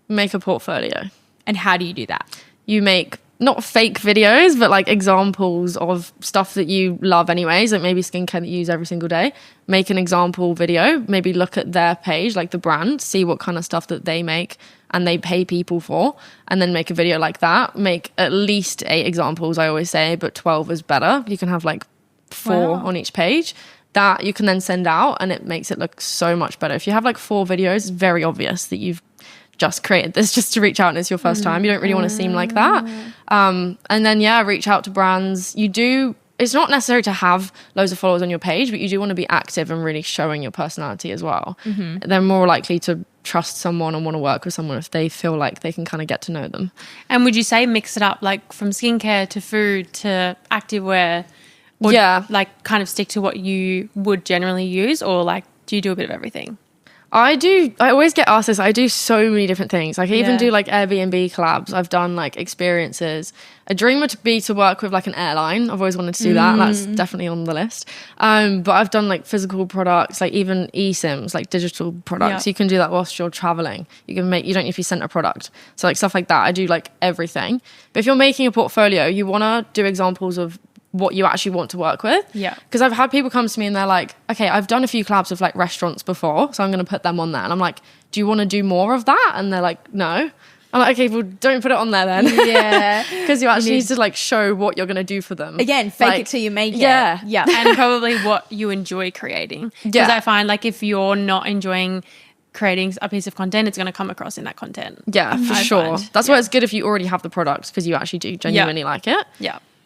Make a portfolio. And how do you do that? You make not fake videos, but like examples of stuff that you love anyways, like maybe skincare that you use every single day. Make an example video, maybe look at their page, like the brand, see what kind of stuff that they make and they pay people for, and then make a video like that. Make at least 8 examples, I always say, but 12 is better. You can have like 4 on each page that you can then send out, and it makes it look so much better. If you have like 4 videos, it's very obvious that you've just created this just to reach out and it's your first time. You don't really want to seem like that. And then reach out to brands. It's not necessary to have loads of followers on your page, but you do want to be active and really showing your personality as well. They're more likely to trust someone and want to work with someone if they feel like they can kind of get to know them. And would you say mix it up, like from skincare to food to activewear? Or like kind of stick to what you would generally use, or like do you do a bit of everything? I always get asked this. I do so many different things. Like I even do like Airbnb collabs. I've done like experiences. A dream would be to work with like an airline. I've always wanted to do that. That's definitely on the list. But I've done like physical products, like even eSIMs, like digital products. You can do that whilst you're traveling. You don't need to be sent a product. So like stuff like that. I do like everything. But if you're making a portfolio, you want to do examples of what you actually want to work with. Because I've had people come to me and they're like, okay, I've done a few collabs with like restaurants before, so I'm going to put them on there. And I'm like, do you want to do more of that? And they're like, no. I'm like, okay, well, don't put it on there then. Because you actually need to like show what you're going to do for them. Again, fake it till you make it. Yeah. And probably what you enjoy creating. Because I find like if you're not enjoying creating a piece of content, it's going to come across in that content. For sure. That's why it's good if you already have the product, because you actually do genuinely like it.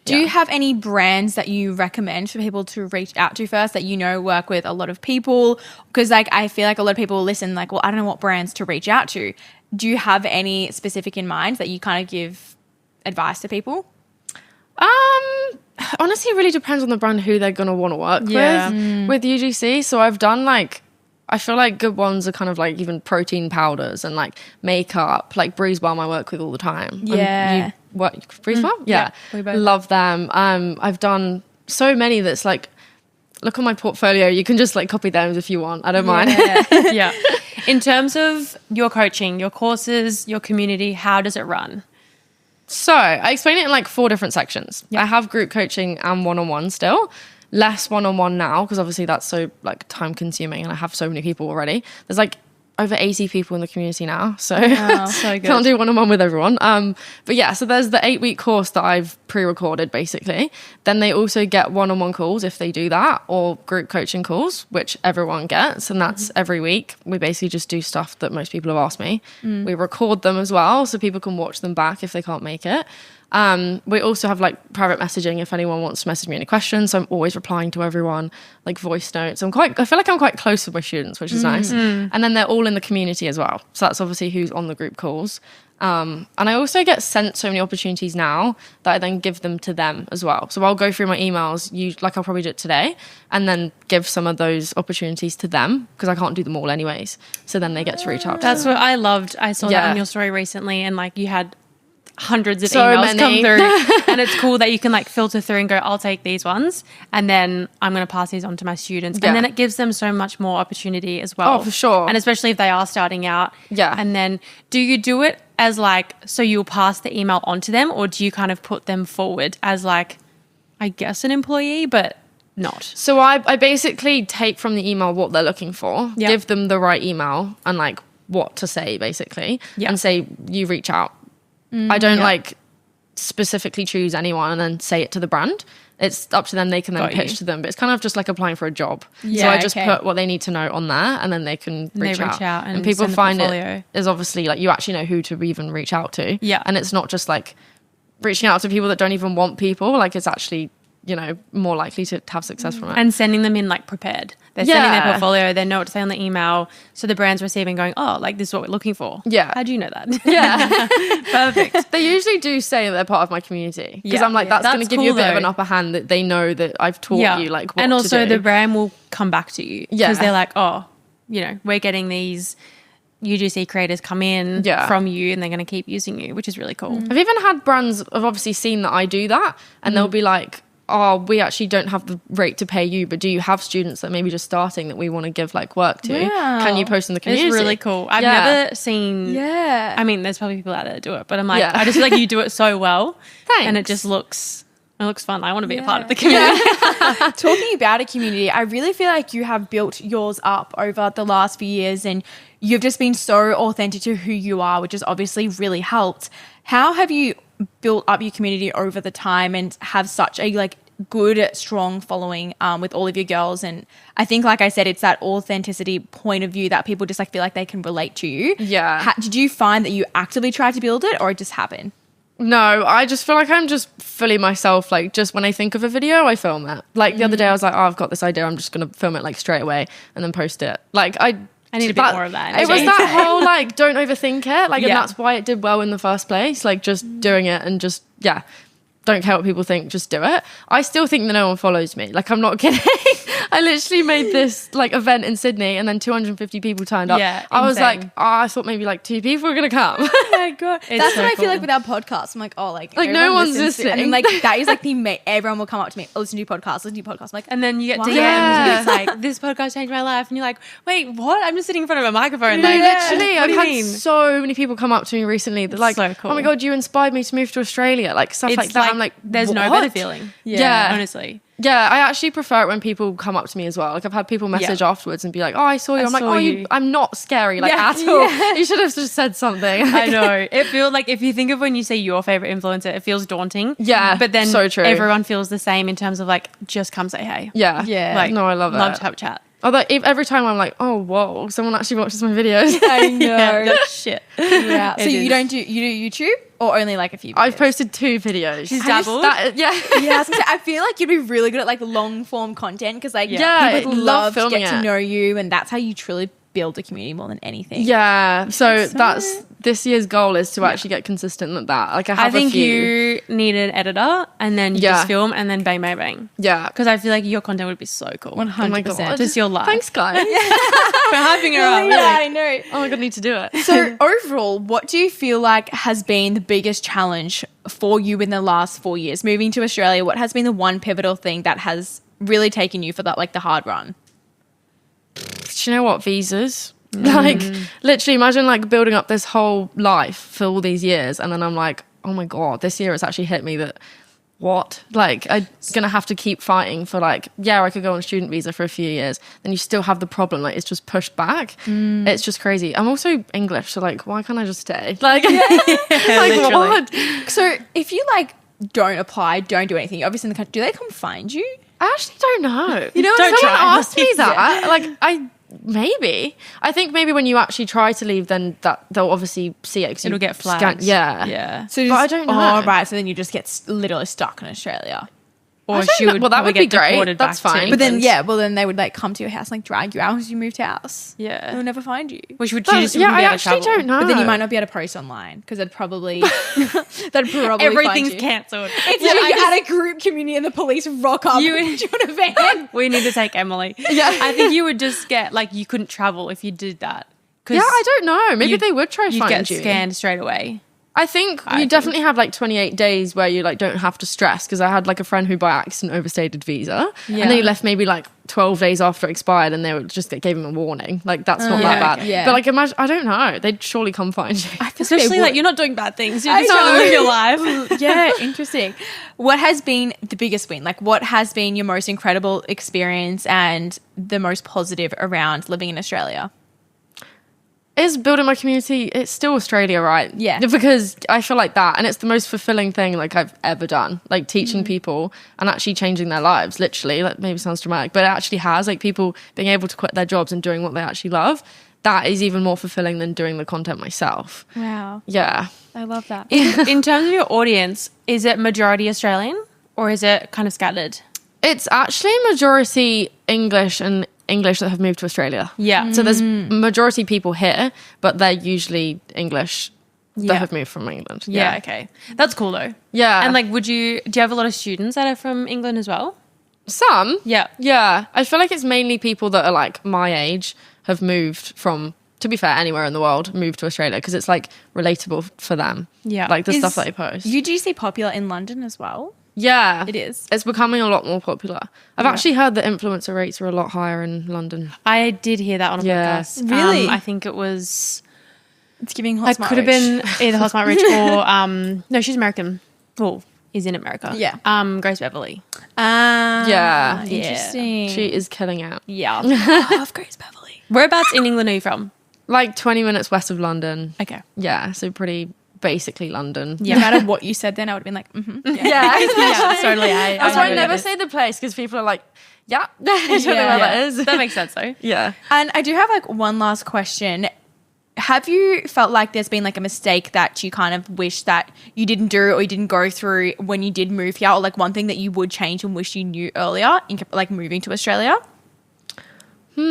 Do you have any brands that you recommend for people to reach out to first that work with a lot of people? Because like I feel like a lot of people listen like, well, I don't know what brands to reach out to. Do you have any specific in mind that you kind of give advice to people? Honestly, it really depends on the brand who they're going to want to work with UGC. So I've done like, I feel like good ones are kind of like even protein powders and like makeup, like Breeze Balm I work with all the time. Breeze Balm? We both love them. I've done so many that's like, look on my portfolio. You can just like copy them if you want. I don't mind. In terms of your coaching, your courses, your community, how does it run? So I explain it in like 4 different sections. I have group coaching and one-on-one still. Less one-on-one now because obviously that's so like time consuming and I have so many people already. There's like over 80 people in the community now, so so good. Can't do one-on-one with everyone. But yeah, so there's the 8-week course that I've pre-recorded basically. Then they also get one-on-one calls if they do that, or group coaching calls, which everyone gets, and that's every week. We basically just do stuff that most people have asked me. We record them as well so people can watch them back if they can't make it. We also have like private messaging if anyone wants to message me any questions. So I'm always replying to everyone, like voice notes. I feel like I'm quite close with my students, which is nice. And then they're all in the community as well. So that's obviously who's on the group calls. And I also get sent so many opportunities now that I then give them to them as well. So I'll go through my emails, like I'll probably do it today, and then give some of those opportunities to them because I can't do them all anyways. So then they get to reach out to That's them. what I loved. I saw that on your story recently, and like you had hundreds of emails come through and it's cool that you can like filter through and go, I'll take these ones and then I'm going to pass these on to my students, and then it gives them so much more opportunity as well. Oh, for sure. And especially if they are starting out. And then do you do it as like, so you'll pass the email on to them, or do you kind of put them forward as like, I guess an employee but not? So I basically take from the email what they're looking for, give them the right email and like what to say basically, and say you reach out. I don't like specifically choose anyone and then say it to the brand. It's up to them. They can then pitch to them, but it's kind of just like applying for a job. So I just put what they need to know on there and then they can reach out. And people find it is obviously like you actually know who to even reach out to. And it's not just like reaching out to people that don't even want people. Like it's actually, you know, more likely to have success from it. And sending them in like prepared. They're sending their portfolio, they know what to say on the email, so the brand's receiving going, oh, like this is what we're looking for. How do you know that? Perfect. They usually do say they're part of my community because I'm like, that's going to give you a bit of an upper hand that they know that I've taught you like what and also to do. the brand will come back to you because they're like, oh, you know, we're getting these UGC creators come in from you and they're going to keep using you, which is really cool. I've even had brands have obviously seen that I do that and they'll be like, oh, we actually don't have the rate to pay you, but do you have students that maybe just starting that we want to give like work to? Wow. Can you post in the community? It's really cool. I've never seen. Yeah. I mean, there's probably people out there that do it, but I'm like, I just feel like you do it so well. Thanks. And it just looks fun. I want to be a part of the community. Talking about a community, I really feel like you have built yours up over the last few years, and you've just been so authentic to who you are, which has obviously really helped. How have you built up your community over the time and have such a like good, strong following with all of your girls? And I think, like I said, it's that authenticity point of view that people just like feel like they can relate to you. Yeah. Did you find that you actively tried to build it, or it just happened? No, I just feel like I'm just fully myself. Like, just when I think of a video, I film it. Like the other day I was like, oh, I've got this idea, I'm just gonna film it like straight away and then post it. Like I need a bit more of that. It was that whole like, don't overthink it. Like, and Yeah. that's why it did well in the first place. Like, just doing it and just, don't care what people think, just do it. I still think that no one follows me. Like, I'm not kidding. I literally made this like event in Sydney and then 250 people turned up. Yeah, I was insane. like, I thought maybe like 2 people were going to come. Oh my god, that's so what I feel cool. like with our podcast. I'm like, oh, like no everyone one's listens to- listening. and like that is like the everyone will come up to me, oh, listen to your podcast, listen to your podcast. I'm like, And then you get Wow. DMs Yeah. and it's like, this podcast changed my life. And you're like, wait, what? I'm just sitting in front of a microphone. No, Like, literally, what I've do you had mean? so many people come up to me recently. They're like, so cool. oh my God, you inspired me to move to Australia. Like, stuff It's like that. I'm like, there's no what? better feeling. Yeah. Honestly. Yeah, I actually prefer it when people come up to me as well. Like, I've had people message afterwards and be like, oh, I saw you. I I'm like, saw oh, you. I'm not scary, like, Yeah. at all. You should have just said something. I know. It feels like if you think of when you say your favorite influencer, it feels daunting. Yeah, But then so true. everyone feels the same in terms of like, just come say hey. Yeah. Yeah. Like, No, I love Love it. to have a chat. Although every time I'm like, oh, whoa, someone actually watches my videos. I know. Yeah, that's shit. Yeah. So It you is. do YouTube or only like a few? I've videos? posted 2 videos. She's dabbled. Yeah. Yeah, I was gonna say, I feel like you'd be really good at like long form content because like Yeah, people I would love love to get filming to it. know you, and that's how you truly build a community more than anything. Yeah. So that's this year's goal is to actually get consistent at that. Like, I have I think a few. you need an editor and then you Yeah. just film and then bang, bang, bang. Yeah. Because I feel like your content would be so cool. 100%. Oh my God. Just your life. Thanks, guys. For hyping her up. Yeah, I know. Oh my God, I need to do it. So overall, what do you feel like has been the biggest challenge for you in the last 4 years? Moving to Australia, what has been the one pivotal thing that has really taken you for that, like the hard run? Do you know what? Visas. Like, literally, imagine like building up this whole life for all these years, and then I'm like, oh my God, this year it's actually hit me that what? Like, I'm gonna have to keep fighting for like, I could go on a student visa for a few years, then you still have the problem, like it's just pushed back. It's just crazy. I'm also English, so like, why can't I just stay? Like, like literally. what? So if you like don't apply, don't do anything, you're obviously in the country, do they come find you? I actually don't know. You know, someone try. asked me that. Like, maybe. I think maybe when you actually try to leave, then that they'll obviously see it. 'Cause It'll you get scan- flagged. Yeah. Yeah. So But I don't know. Oh, right. So then you just get literally stuck in Australia. Or I don't she know. would Well, that probably would be get great. deported That's back to fine. But then, England. then they would like come to your house and like drag you out because you moved house. Yeah. They'll never find you. Which would But, you just yeah, wouldn't be I able to actually travel. don't know. But then you might not be able to post online because they'd probably find Everything's you. cancelled. It's you're at a group community and the police rock up You- and put you in a van. We need to take Emily. Yeah. I think you would just get like you couldn't travel if you did that. 'Cause Yeah, I don't know. Maybe you'd- they would try you'd find get you. scanned straight away. I think I you think. definitely have like 28 days where you like don't have to stress, because I had like a friend who by accident overstayed visa Yeah. and they left maybe like 12 days after it expired, and they would just gave him a warning. Like, that's not Yeah, that bad. okay. Yeah. But like, imagine, I don't know, they'd surely come find you. Especially like you're not doing bad things. You're I just trying to know. live your life. Yeah, interesting. What has been the biggest win? Like, what has been your most incredible experience and the most positive around living in Australia? Is building my community, it's still Australia, right? Yeah. Because I feel like that, and it's the most fulfilling thing like I've ever done, like teaching people and actually changing their lives, literally. Like, maybe it sounds dramatic, but it actually has, like, people being able to quit their jobs and doing what they actually love. That is even more fulfilling than doing the content myself. Wow. Yeah. I love that. In terms of your audience, is it majority Australian or is it kind of scattered? It's actually majority English and English that have moved to Australia. Yeah. So there's majority people here, but they're usually English that Yeah. have moved from England. Yeah. Okay. That's cool though. Yeah. And like, do you have a lot of students that are from England as well? Some. Yeah. Yeah. I feel like it's mainly people that are like my age have moved from, to be fair, anywhere in the world, moved to Australia because it's like relatable for them. Yeah. Like the Is stuff that I post. UGC popular in London as well? Yeah. It is. It's becoming a lot more popular. I've actually heard the influencer rates are a lot higher in London. I did hear that on a Yeah. podcast. Really? I think it was. It's giving hot It smart could have rich. been either Hot Smart Rich or no, she's American. Well, is in America. Yeah. Grace Beverly. Yeah. Interesting. She is killing it. Yeah. love Grace Beverly. Whereabouts in England are you from? Like 20 minutes west of London. Okay. Yeah, so pretty basically London. No matter what you said then, I would have been like, mm-hmm. Yeah. Yeah, totally. That's why I never say the place because people are like, yeah, I don't know where that is. That makes sense though. Yeah. And I do have like one last question. Have you felt like there's been like a mistake that you kind of wish that you didn't do or you didn't go through when you did move here, or like one thing that you would change and wish you knew earlier in like moving to Australia? Do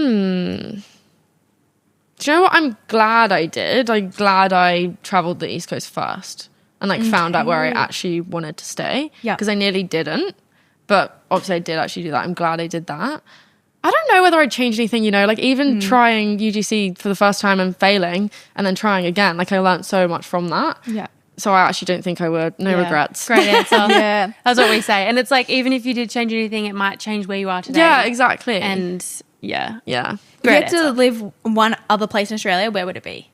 you know what I'm glad I did? I'm glad I travelled the East Coast first and like found out where I actually wanted to stay. Yeah. Because I nearly didn't. But obviously I did actually do that. I'm glad I did that. I don't know whether I'd change anything, like even trying UGC for the first time and failing and then trying again. Like I learned so much from that. Yeah. So I actually don't think I would. No regrets. Great answer. Yeah. That's what we say. And it's like, even if you did change anything, it might change where you are today. Yeah, exactly. And yeah. yeah. If you Great had to answer. live one other place in Australia, where would it be?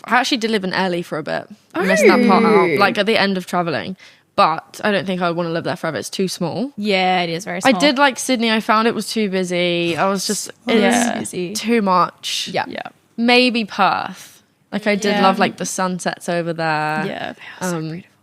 I actually did live in Early for a bit. I missed that part out, like at the end of travelling. But I don't think I would want to live there forever. It's too small. Yeah, it is very small. I did like Sydney. I found it was too busy. I was just, it's busy. too much. Yeah. Yeah. Maybe Perth. Like I did Yeah. love like the sunsets over there. Yeah.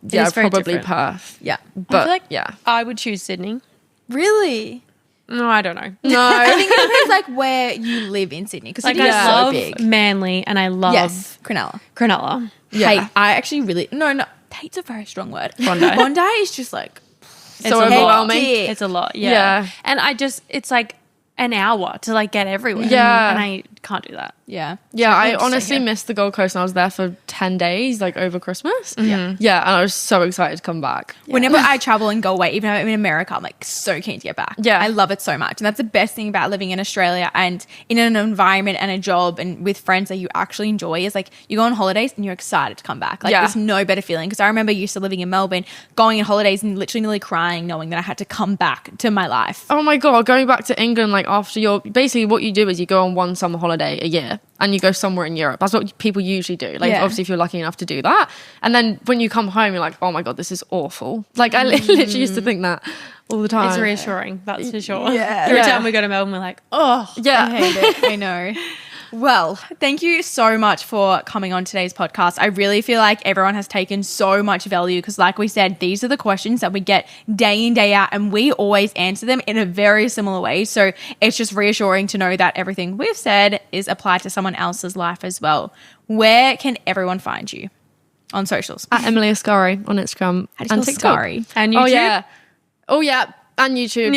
Yeah, is very probably different. Perth. Yeah. But feel like- yeah. I would choose Sydney. Really? No, I don't know. I think it depends like where you live in Sydney, because Like Sydney is I so love big. Manly and I love Yes, Cronulla. Cronulla. Yeah. Hey, I actually really no. Hate's a very strong word. Bondi. Bondi is just like It's So a lot. overwhelming. hectic. It's a lot. Yeah. Yeah. And it's like an hour to like get everywhere. Yeah. And I can't do that. Yeah. Yeah, I Interesting, honestly yeah. missed the Gold Coast and I was there for 10 days, like over Christmas. Yeah. Yeah, and I was so excited to come back. Whenever I travel and go away, even if I'm in America, I'm like so keen to get back. Yeah. I love it so much. And that's the best thing about living in Australia and in an environment and a job and with friends that you actually enjoy is like you go on holidays and you're excited to come back. Like Yeah. there's no better feeling. Because I remember used to living in Melbourne, going on holidays and literally nearly crying knowing that I had to come back to my life. Oh my God, going back to England, like after basically what you do is you go on one summer holiday a year and you go somewhere in Europe. That's what people usually do. Like obviously if you're lucky enough to do that. And then when you come home, you're like, oh my God, this is awful. Like I literally used to think that all the time. It's reassuring, that's for sure. Yeah. Every Yeah. time we go to Melbourne, we're like, oh. Yeah. I hate it. I know. Well, thank you so much for coming on today's podcast. I really feel like everyone has taken so much value because, like we said, these are the questions that we get day in, day out, and we always answer them in a very similar way. So it's just reassuring to know that everything we've said is applied to someone else's life as well. Where can everyone find you on socials? At Emily Ascari on Instagram How do you and spell TikTok. Ascari? And YouTube? Oh yeah. Oh yeah. And YouTube.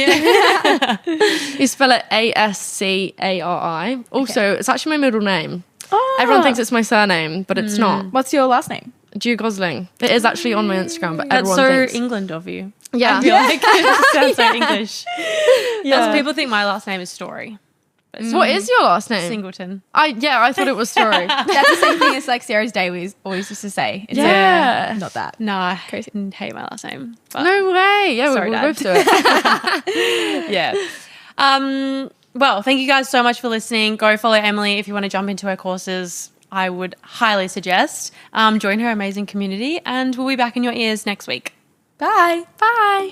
You spell it Ascari. Also, it's actually my middle name. Oh. Everyone thinks it's my surname, but it's not. What's your last name? Dew Gosling. It is actually on my Instagram, but That's everyone so thinks. England of you. Yeah. I feel like it sounds so English. That's people think my last name is Story. But it's What is your last name? Singleton. I thought it was Story. That's the same thing as like Sarah's Day we always used to say. It's Yeah. not that. No, I hate my last name. But No way. Yeah, Sorry, we'll Dad. both do it. yeah. Well, thank you guys so much for listening. Go follow Emily if you want to jump into her courses. I would highly suggest. Join her amazing community, and we'll be back in your ears next week. Bye. Bye.